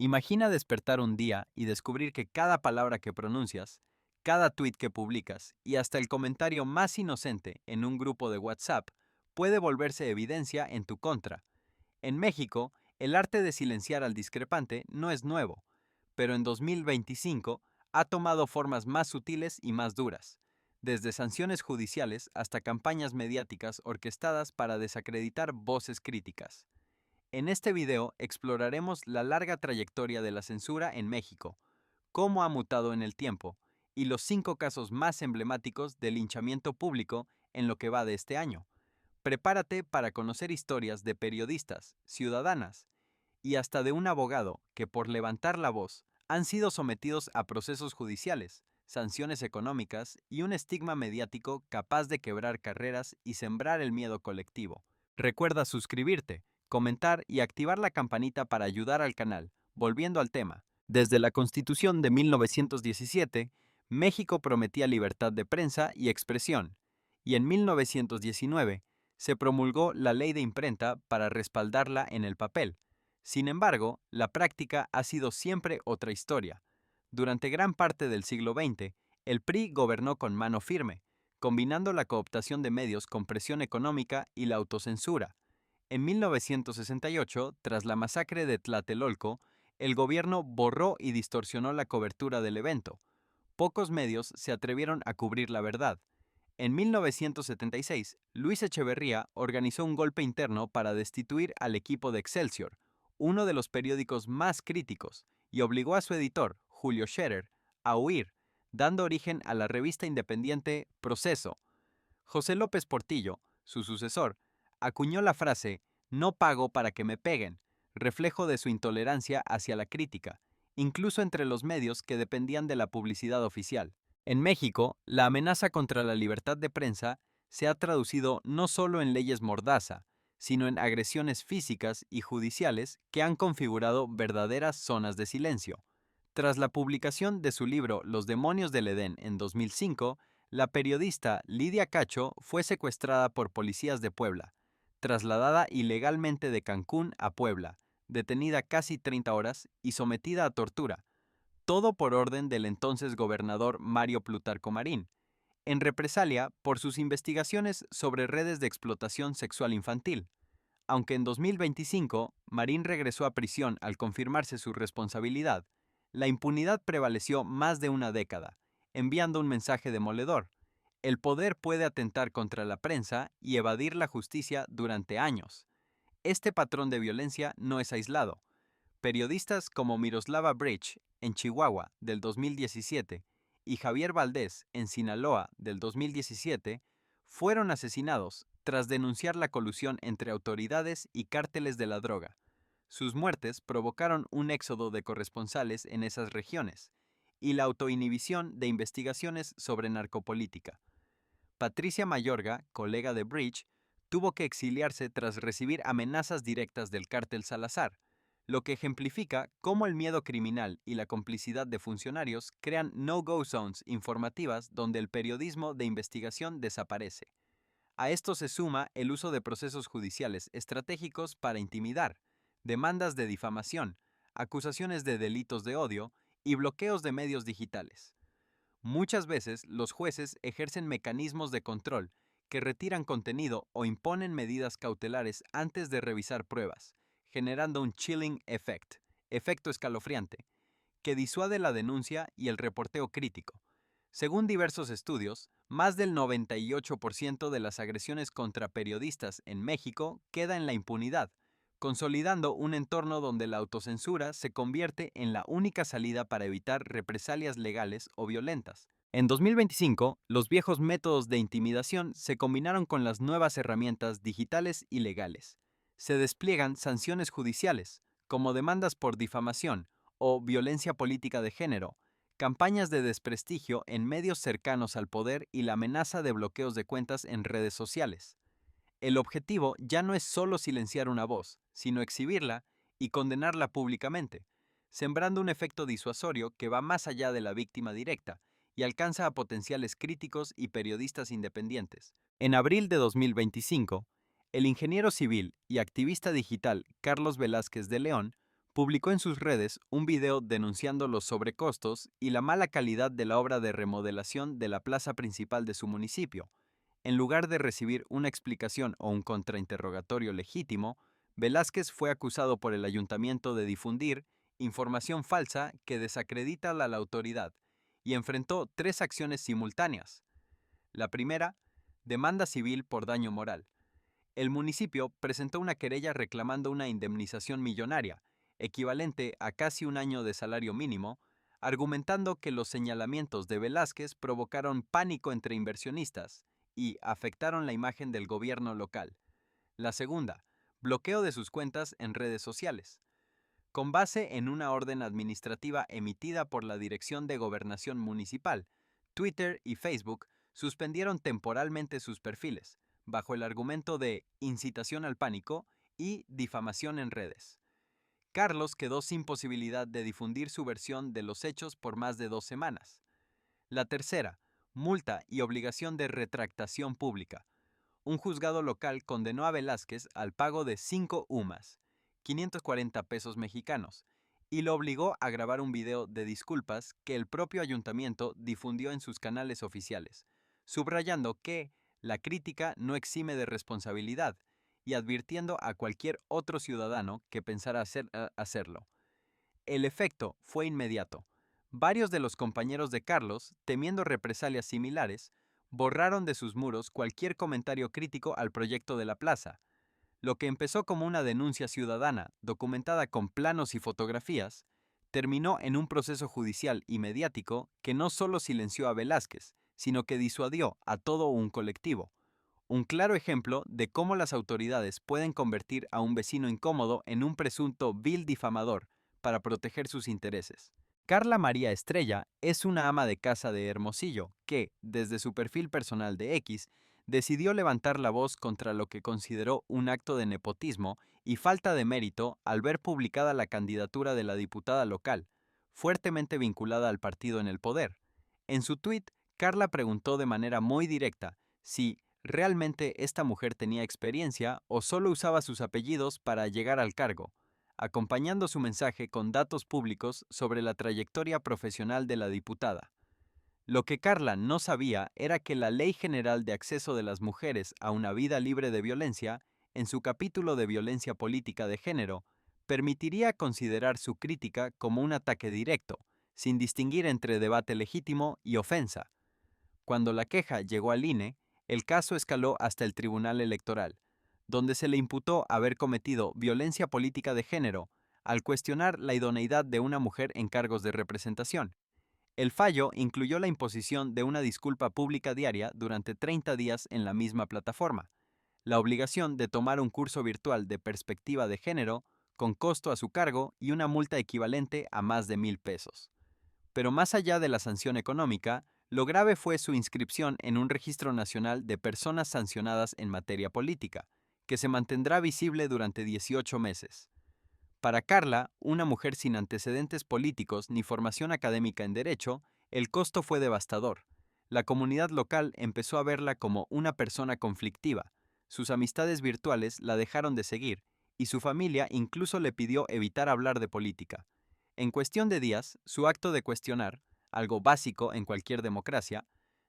Imagina despertar un día y descubrir que cada palabra que pronuncias, cada tweet que publicas y hasta el comentario más inocente en un grupo de WhatsApp puede volverse evidencia en tu contra. En México, el arte de silenciar al discrepante no es nuevo, pero en 2025 ha tomado formas más sutiles y más duras, desde sanciones judiciales hasta campañas mediáticas orquestadas para desacreditar voces críticas. En este video exploraremos la larga trayectoria de la censura en México, cómo ha mutado en el tiempo y los 5 casos más emblemáticos de linchamiento público en lo que va de este año. Prepárate para conocer historias de periodistas, ciudadanas y hasta de un abogado que por levantar la voz han sido sometidos a procesos judiciales, sanciones económicas y un estigma mediático capaz de quebrar carreras y sembrar el miedo colectivo. Recuerda suscribirte, comentar y activar la campanita para ayudar al canal. Volviendo al tema, desde la Constitución de 1917, México prometía libertad de prensa y expresión, y en 1919 se promulgó la ley de imprenta para respaldarla en el papel. Sin embargo, la práctica ha sido siempre otra historia. Durante gran parte del siglo XX, el PRI gobernó con mano firme, combinando la cooptación de medios con presión económica y la autocensura. En 1968, tras la masacre de Tlatelolco, el gobierno borró y distorsionó la cobertura del evento. Pocos medios se atrevieron a cubrir la verdad. En 1976, Luis Echeverría organizó un golpe interno para destituir al equipo de Excelsior, uno de los periódicos más críticos, y obligó a su editor, Julio Scherer, a huir, dando origen a la revista independiente Proceso. José López Portillo, su sucesor, acuñó la frase "no pago para que me peguen", reflejo de su intolerancia hacia la crítica, incluso entre los medios que dependían de la publicidad oficial. En México, la amenaza contra la libertad de prensa se ha traducido no solo en leyes mordaza, sino en agresiones físicas y judiciales que han configurado verdaderas zonas de silencio. Tras la publicación de su libro Los demonios del Edén en 2005, la periodista Lidia Cacho fue secuestrada por policías de Puebla, trasladada ilegalmente de Cancún a Puebla, detenida casi 30 horas y sometida a tortura, todo por orden del entonces gobernador Mario Plutarco Marín, en represalia por sus investigaciones sobre redes de explotación sexual infantil. Aunque en 2025 Marín regresó a prisión al confirmarse su responsabilidad, la impunidad prevaleció más de una década, enviando un mensaje demoledor. El poder puede atentar contra la prensa y evadir la justicia durante años. Este patrón de violencia no es aislado. Periodistas como Miroslava Bridge, en Chihuahua, del 2017, y Javier Valdés, en Sinaloa, del 2017, fueron asesinados tras denunciar la colusión entre autoridades y cárteles de la droga. Sus muertes provocaron un éxodo de corresponsales en esas regiones y la autoinhibición de investigaciones sobre narcopolítica. Patricia Mayorga, colega de Bridge, tuvo que exiliarse tras recibir amenazas directas del cártel Salazar, lo que ejemplifica cómo el miedo criminal y la complicidad de funcionarios crean no-go zones informativas donde el periodismo de investigación desaparece. A esto se suma el uso de procesos judiciales estratégicos para intimidar, demandas de difamación, acusaciones de delitos de odio y bloqueos de medios digitales. Muchas veces los jueces ejercen mecanismos de control que retiran contenido o imponen medidas cautelares antes de revisar pruebas, generando un chilling effect, efecto escalofriante, que disuade la denuncia y el reporteo crítico. Según diversos estudios, más del 98% de las agresiones contra periodistas en México queda en la impunidad, consolidando un entorno donde la autocensura se convierte en la única salida para evitar represalias legales o violentas. En 2025, los viejos métodos de intimidación se combinaron con las nuevas herramientas digitales y legales. Se despliegan sanciones judiciales, como demandas por difamación o violencia política de género, campañas de desprestigio en medios cercanos al poder y la amenaza de bloqueos de cuentas en redes sociales. El objetivo ya no es solo silenciar una voz, sino exhibirla y condenarla públicamente, sembrando un efecto disuasorio que va más allá de la víctima directa y alcanza a potenciales críticos y periodistas independientes. En abril de 2025, el ingeniero civil y activista digital Carlos Velázquez de León publicó en sus redes un video denunciando los sobrecostos y la mala calidad de la obra de remodelación de la plaza principal de su municipio. En lugar de recibir una explicación o un contrainterrogatorio legítimo, Velázquez fue acusado por el ayuntamiento de difundir información falsa que desacredita a la autoridad y enfrentó 3 acciones simultáneas. La primera, demanda civil por daño moral. El municipio presentó una querella reclamando una indemnización millonaria, equivalente a casi un año de salario mínimo, argumentando que los señalamientos de Velázquez provocaron pánico entre inversionistas y afectaron la imagen del gobierno local. La segunda, bloqueo de sus cuentas en redes sociales. Con base en una orden administrativa emitida por la Dirección de Gobernación Municipal, Twitter y Facebook suspendieron temporalmente sus perfiles, bajo el argumento de incitación al pánico y difamación en redes. Carlos quedó sin posibilidad de difundir su versión de los hechos por más de 2 semanas. La tercera, multa y obligación de retractación pública. Un juzgado local condenó a Velázquez al pago de 5 UMAS, 540 pesos mexicanos, y lo obligó a grabar un video de disculpas que el propio ayuntamiento difundió en sus canales oficiales, subrayando que la crítica no exime de responsabilidad y advirtiendo a cualquier otro ciudadano que pensara hacerlo. El efecto fue inmediato. Varios de los compañeros de Carlos, temiendo represalias similares, borraron de sus muros cualquier comentario crítico al proyecto de la plaza. Lo que empezó como una denuncia ciudadana, documentada con planos y fotografías, terminó en un proceso judicial y mediático que no solo silenció a Velázquez, sino que disuadió a todo un colectivo. Un claro ejemplo de cómo las autoridades pueden convertir a un vecino incómodo en un presunto vil difamador para proteger sus intereses. Carla María Estrella es una ama de casa de Hermosillo que, desde su perfil personal de X, decidió levantar la voz contra lo que consideró un acto de nepotismo y falta de mérito al ver publicada la candidatura de la diputada local, fuertemente vinculada al partido en el poder. En su tuit, Carla preguntó de manera muy directa si realmente esta mujer tenía experiencia o solo usaba sus apellidos para llegar al cargo, acompañando su mensaje con datos públicos sobre la trayectoria profesional de la diputada. Lo que Carla no sabía era que la Ley General de Acceso de las Mujeres a una Vida Libre de Violencia, en su capítulo de violencia política de género, permitiría considerar su crítica como un ataque directo, sin distinguir entre debate legítimo y ofensa. Cuando la queja llegó al INE, el caso escaló hasta el Tribunal Electoral, donde se le imputó haber cometido violencia política de género al cuestionar la idoneidad de una mujer en cargos de representación. El fallo incluyó la imposición de una disculpa pública diaria durante 30 días en la misma plataforma, la obligación de tomar un curso virtual de perspectiva de género con costo a su cargo y una multa equivalente a más de 1,000 pesos. Pero más allá de la sanción económica, lo grave fue su inscripción en un registro nacional de personas sancionadas en materia política, que se mantendrá visible durante 18 meses. Para Carla, una mujer sin antecedentes políticos ni formación académica en derecho, el costo fue devastador. La comunidad local empezó a verla como una persona conflictiva. Sus amistades virtuales la dejaron de seguir y su familia incluso le pidió evitar hablar de política. En cuestión de días, su acto de cuestionar, algo básico en cualquier democracia,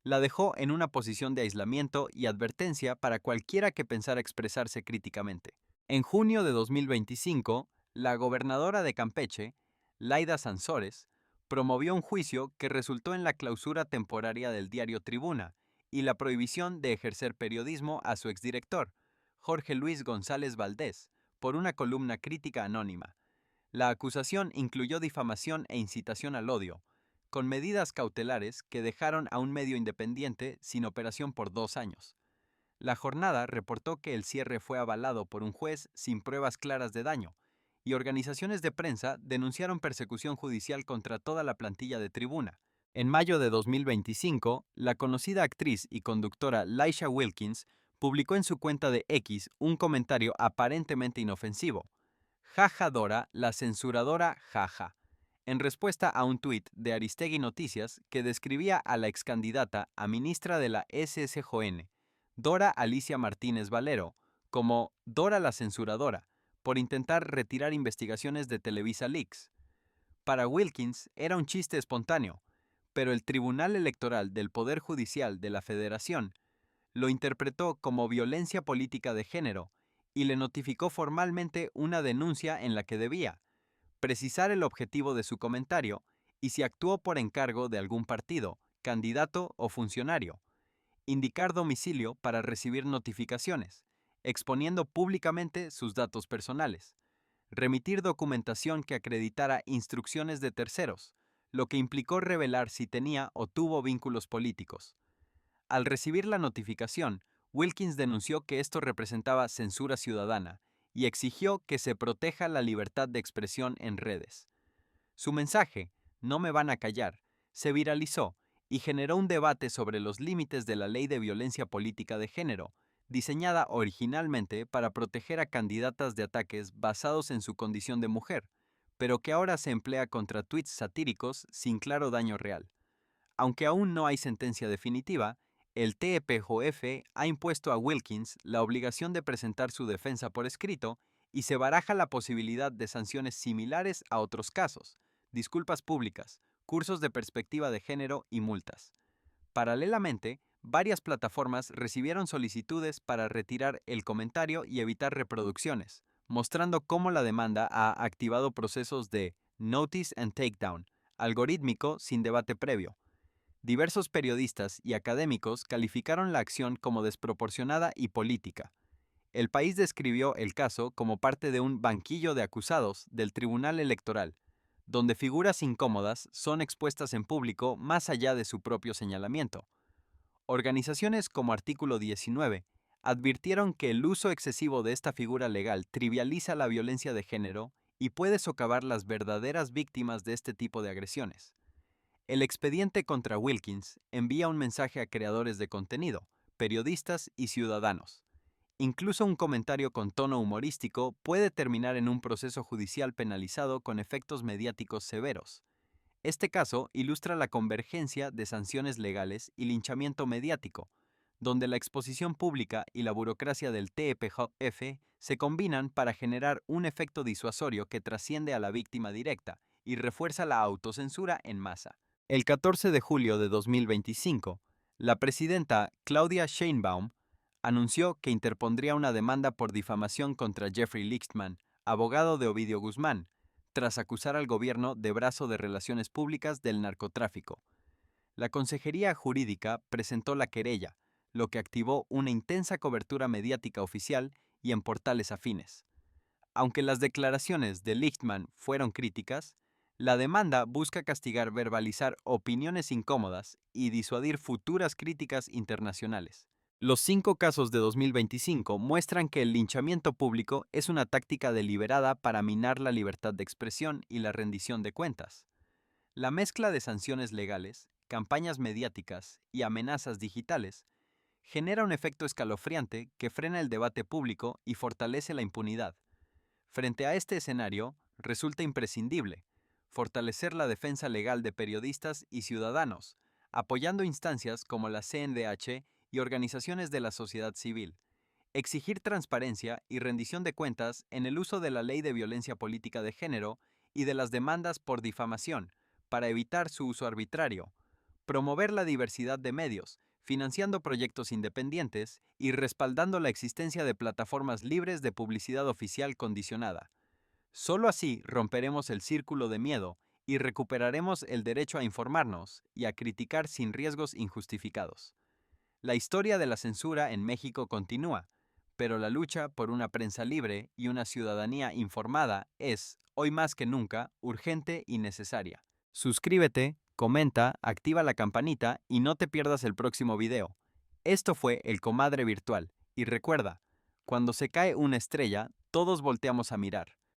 la dejó en una posición de aislamiento y advertencia para cualquiera que pensara expresarse críticamente. En junio de 2025, la gobernadora de Campeche, Laida Sansores, promovió un juicio que resultó en la clausura temporaria del diario Tribuna y la prohibición de ejercer periodismo a su exdirector, Jorge Luis González Valdés, por una columna crítica anónima. La acusación incluyó difamación e incitación al odio, con medidas cautelares que dejaron a un medio independiente sin operación por 2 años. La jornada reportó que el cierre fue avalado por un juez sin pruebas claras de daño, y organizaciones de prensa denunciaron persecución judicial contra toda la plantilla de Tribuna. En mayo de 2025, la conocida actriz y conductora Laisha Wilkins publicó en su cuenta de X un comentario aparentemente inofensivo. Jaja Dora, la censuradora jaja, en respuesta a un tuit de Aristegui Noticias que describía a la excandidata a ministra de la SSJN, Dora Alicia Martínez Valero, como Dora la censuradora, por intentar retirar investigaciones de Televisa Leaks. Para Wilkins era un chiste espontáneo, pero el Tribunal Electoral del Poder Judicial de la Federación lo interpretó como violencia política de género y le notificó formalmente una denuncia en la que debía precisar el objetivo de su comentario y si actuó por encargo de algún partido, candidato o funcionario, indicar domicilio para recibir notificaciones, exponiendo públicamente sus datos personales, remitir documentación que acreditara instrucciones de terceros, lo que implicó revelar si tenía o tuvo vínculos políticos. Al recibir la notificación, Wilkins denunció que esto representaba censura ciudadana y exigió que se proteja la libertad de expresión en redes. Su mensaje, "No me van a callar", se viralizó y generó un debate sobre los límites de la Ley de Violencia Política de Género, diseñada originalmente para proteger a candidatas de ataques basados en su condición de mujer, pero que ahora se emplea contra tweets satíricos sin claro daño real. Aunque aún no hay sentencia definitiva, el TEPJF ha impuesto a Wilkins la obligación de presentar su defensa por escrito y se baraja la posibilidad de sanciones similares a otros casos, disculpas públicas, cursos de perspectiva de género y multas. Paralelamente, varias plataformas recibieron solicitudes para retirar el comentario y evitar reproducciones, mostrando cómo la demanda ha activado procesos de notice and takedown, algorítmico sin debate previo. Diversos periodistas y académicos calificaron la acción como desproporcionada y política. El País describió el caso como parte de un banquillo de acusados del Tribunal Electoral, donde figuras incómodas son expuestas en público más allá de su propio señalamiento. Organizaciones como Artículo 19 advirtieron que el uso excesivo de esta figura legal trivializa la violencia de género y puede socavar las verdaderas víctimas de este tipo de agresiones. El expediente contra Wilkins envía un mensaje a creadores de contenido, periodistas y ciudadanos. Incluso un comentario con tono humorístico puede terminar en un proceso judicial penalizado con efectos mediáticos severos. Este caso ilustra la convergencia de sanciones legales y linchamiento mediático, donde la exposición pública y la burocracia del TEPJF se combinan para generar un efecto disuasorio que trasciende a la víctima directa y refuerza la autocensura en masa. El 14 de julio de 2025, la presidenta Claudia Sheinbaum anunció que interpondría una demanda por difamación contra Jeffrey Lichtman, abogado de Ovidio Guzmán, tras acusar al gobierno de brazo de relaciones públicas del narcotráfico. La Consejería Jurídica presentó la querella, lo que activó una intensa cobertura mediática oficial y en portales afines. Aunque las declaraciones de Lichtman fueron críticas, la demanda busca castigar verbalizar opiniones incómodas y disuadir futuras críticas internacionales. Los 5 casos de 2025 muestran que el linchamiento público es una táctica deliberada para minar la libertad de expresión y la rendición de cuentas. La mezcla de sanciones legales, campañas mediáticas y amenazas digitales genera un efecto escalofriante que frena el debate público y fortalece la impunidad. Frente a este escenario, resulta imprescindible fortalecer la defensa legal de periodistas y ciudadanos, apoyando instancias como la CNDH y organizaciones de la sociedad civil, exigir transparencia y rendición de cuentas en el uso de la Ley de Violencia Política de Género y de las demandas por difamación, para evitar su uso arbitrario, promover la diversidad de medios, financiando proyectos independientes y respaldando la existencia de plataformas libres de publicidad oficial condicionada. Solo así romperemos el círculo de miedo y recuperaremos el derecho a informarnos y a criticar sin riesgos injustificados. La historia de la censura en México continúa, pero la lucha por una prensa libre y una ciudadanía informada es, hoy más que nunca, urgente y necesaria. Suscríbete, comenta, activa la campanita y no te pierdas el próximo video. Esto fue El Comadre Virtual, y recuerda, cuando se cae una estrella, todos volteamos a mirar.